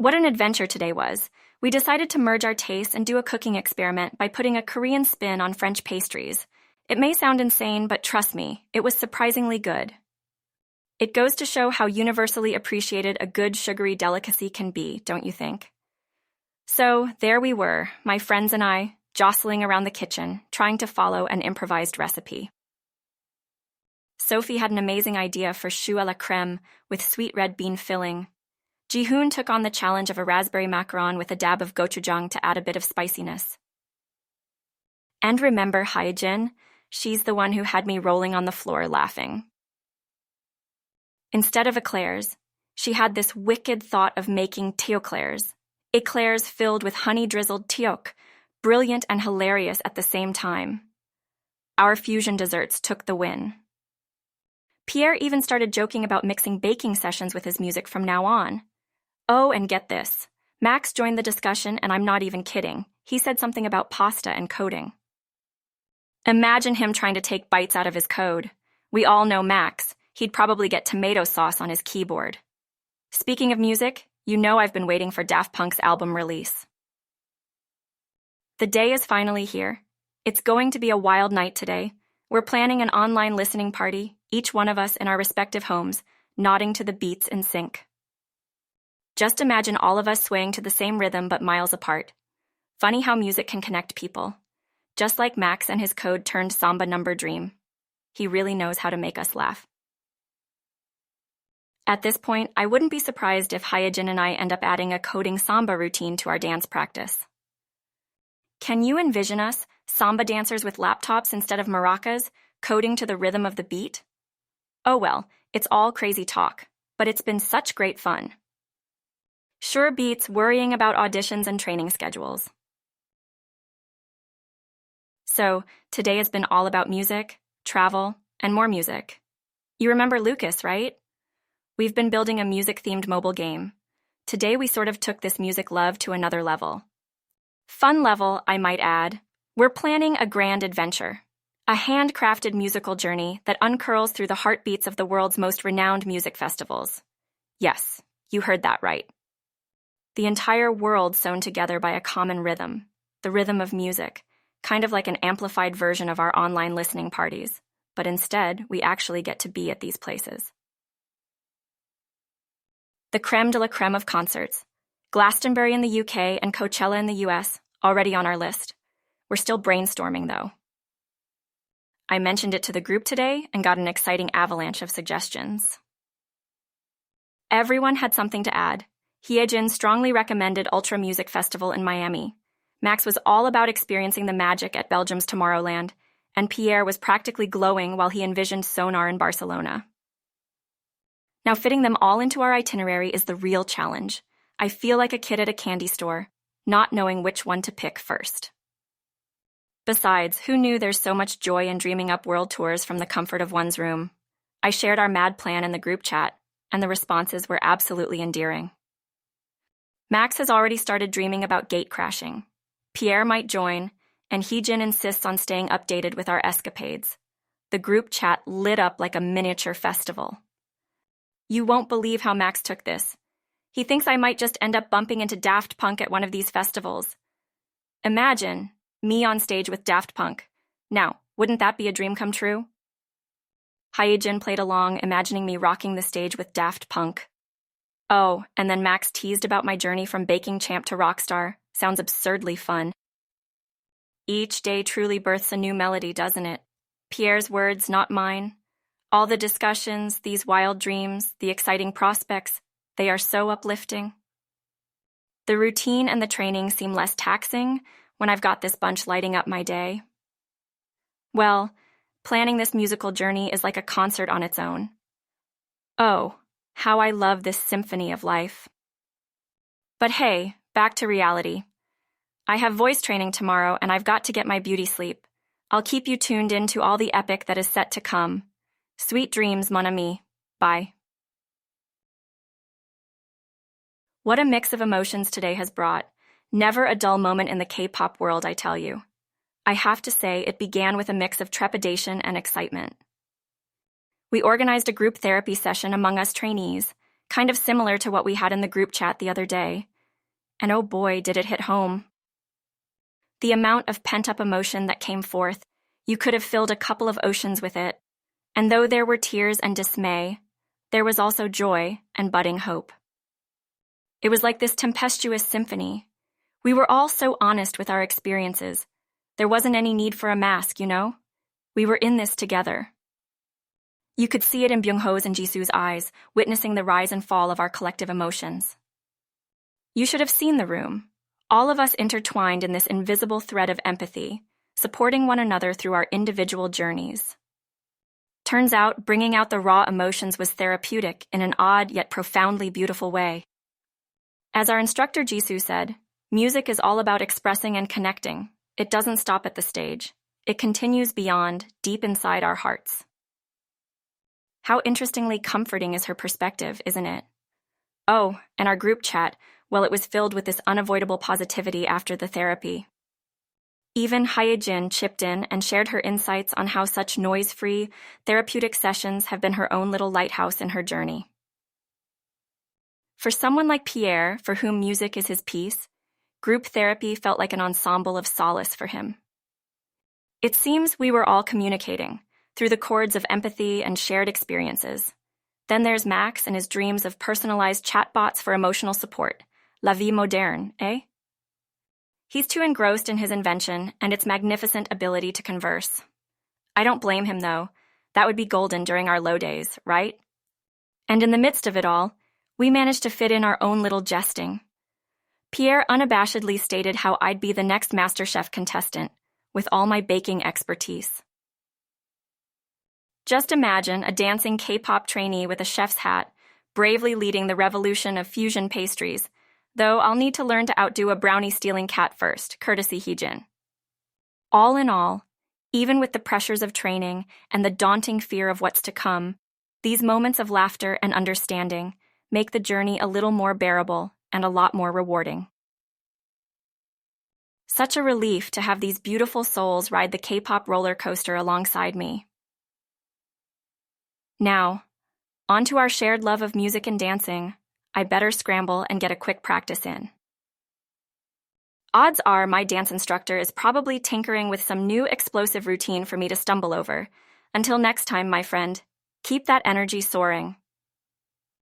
What an adventure today was. We decided to merge our tastes and do a cooking experiment by putting a Korean spin on French pastries. It may sound insane, but trust me, it was surprisingly good. It goes to show how universally appreciated a good sugary delicacy can be, don't you think? So, there we were, my friends and I, jostling around the kitchen, trying to follow an improvised recipe. Sophie had an amazing idea for choux à la crème with sweet red bean filling. Jihoon took on the challenge of a raspberry macaron with a dab of gochujang to add a bit of spiciness. And remember Hyejin? She's the one who had me rolling on the floor laughing. Instead of eclairs, she had this wicked thought of making tteokglaires, eclairs filled with honey-drizzled tteok, brilliant and hilarious at the same time. Our fusion desserts took the win. Pierre even started joking about mixing baking sessions with his music from now on. Oh, and get this. Max joined the discussion, and I'm not even kidding. He said something about pasta and coding. Imagine him trying to take bites out of his code. We all know Max. He'd probably get tomato sauce on his keyboard. Speaking of music, you know I've been waiting for Daft Punk's album release. The day is finally here. It's going to be a wild night today. We're planning an online listening party, each one of us in our respective homes, nodding to the beats in sync. Just imagine all of us swaying to the same rhythm but miles apart. Funny how music can connect people. Just like Max and his code-turned samba number dream. He really knows how to make us laugh. At this point, I wouldn't be surprised if Hyejin and I end up adding a coding samba routine to our dance practice. Can you envision us, samba dancers with laptops instead of maracas, coding to the rhythm of the beat? Oh well, it's all crazy talk, but it's been such great fun. Sure beats worrying about auditions and training schedules. So, today has been all about music, travel, and more music. You remember Lucas, right? We've been building a music-themed mobile game. Today we sort of took this music love to another level. Fun level, I might add. We're planning a grand adventure. A handcrafted musical journey that uncurls through the heartbeats of the world's most renowned music festivals. Yes, you heard that right. The entire world sewn together by a common rhythm, the rhythm of music, kind of like an amplified version of our online listening parties. But instead, we actually get to be at these places. The creme de la creme of concerts. Glastonbury in the UK and Coachella in the US, already on our list. We're still brainstorming, though. I mentioned it to the group today and got an exciting avalanche of suggestions. Everyone had something to add. Hyejin strongly recommended Ultra Music Festival in Miami. Max was all about experiencing the magic at Belgium's Tomorrowland, and Pierre was practically glowing while he envisioned Sonar in Barcelona. Now, fitting them all into our itinerary is the real challenge. I feel like a kid at a candy store, not knowing which one to pick first. Besides, who knew there's so much joy in dreaming up world tours from the comfort of one's room? I shared our mad plan in the group chat, and the responses were absolutely endearing. Max has already started dreaming about gate crashing. Pierre might join, and Hyejin insists on staying updated with our escapades. The group chat lit up like a miniature festival. You won't believe how Max took this. He thinks I might just end up bumping into Daft Punk at one of these festivals. Imagine me on stage with Daft Punk. Now, wouldn't that be a dream come true? Hyejin played along, imagining me rocking the stage with Daft Punk. Oh, and then Max teased about my journey from baking champ to rock star. Sounds absurdly fun. Each day truly births a new melody, doesn't it? Pierre's words, not mine. All the discussions, these wild dreams, the exciting prospects, they are so uplifting. The routine and the training seem less taxing when I've got this bunch lighting up my day. Well, planning this musical journey is like a concert on its own. Oh, how I love this symphony of life. But hey, back to reality. I have voice training tomorrow and I've got to get my beauty sleep. I'll keep you tuned in to all the epic that is set to come. Sweet dreams, mon ami. Bye. What a mix of emotions today has brought. Never a dull moment in the K-pop world, I tell you. I have to say, it began with a mix of trepidation and excitement. We organized a group therapy session among us trainees, kind of similar to what we had in the group chat the other day, And oh boy, did it hit home. The amount of pent-up emotion that came forth, you could have filled a couple of oceans with it. And though there were tears and dismay, there was also joy and budding hope. It was like this tempestuous symphony. We were all so honest with our experiences. There wasn't any need for a mask, you know? We were in this together. You could see it in Byung-ho's and Jisoo's eyes, witnessing the rise and fall of our collective emotions. You should have seen the room. All of us intertwined in this invisible thread of empathy, supporting one another through our individual journeys. Turns out, bringing out the raw emotions was therapeutic in an odd yet profoundly beautiful way. As our instructor Jisoo said, music is all about expressing and connecting. It doesn't stop at the stage. It continues beyond, deep inside our hearts. How interestingly comforting is her perspective, isn't it? Oh, and our group chat, well, it was filled with this unavoidable positivity after the therapy. Even Hyejin chipped in and shared her insights on how such noise-free, therapeutic sessions have been her own little lighthouse in her journey. For someone like Pierre, for whom music is his peace, group therapy felt like an ensemble of solace for him. It seems we were all communicating through the chords of empathy and shared experiences. Then there's Max and his dreams of personalized chatbots for emotional support. La vie moderne, eh? He's too engrossed in his invention and its magnificent ability to converse. I don't blame him, though. That would be golden during our low days, right? And in the midst of it all, we managed to fit in our own little jesting. Pierre unabashedly stated how I'd be the next MasterChef contestant, with all my baking expertise. Just imagine a dancing K-pop trainee with a chef's hat, bravely leading the revolution of fusion pastries, though I'll need to learn to outdo a brownie-stealing cat first, courtesy Heejin. All in all, even with the pressures of training and the daunting fear of what's to come, these moments of laughter and understanding make the journey a little more bearable and a lot more rewarding. Such a relief to have these beautiful souls ride the K-pop roller coaster alongside me. Now, on to our shared love of music and dancing. I better scramble and get a quick practice in. Odds are my dance instructor is probably tinkering with some new explosive routine for me to stumble over. Until next time, my friend, keep that energy soaring.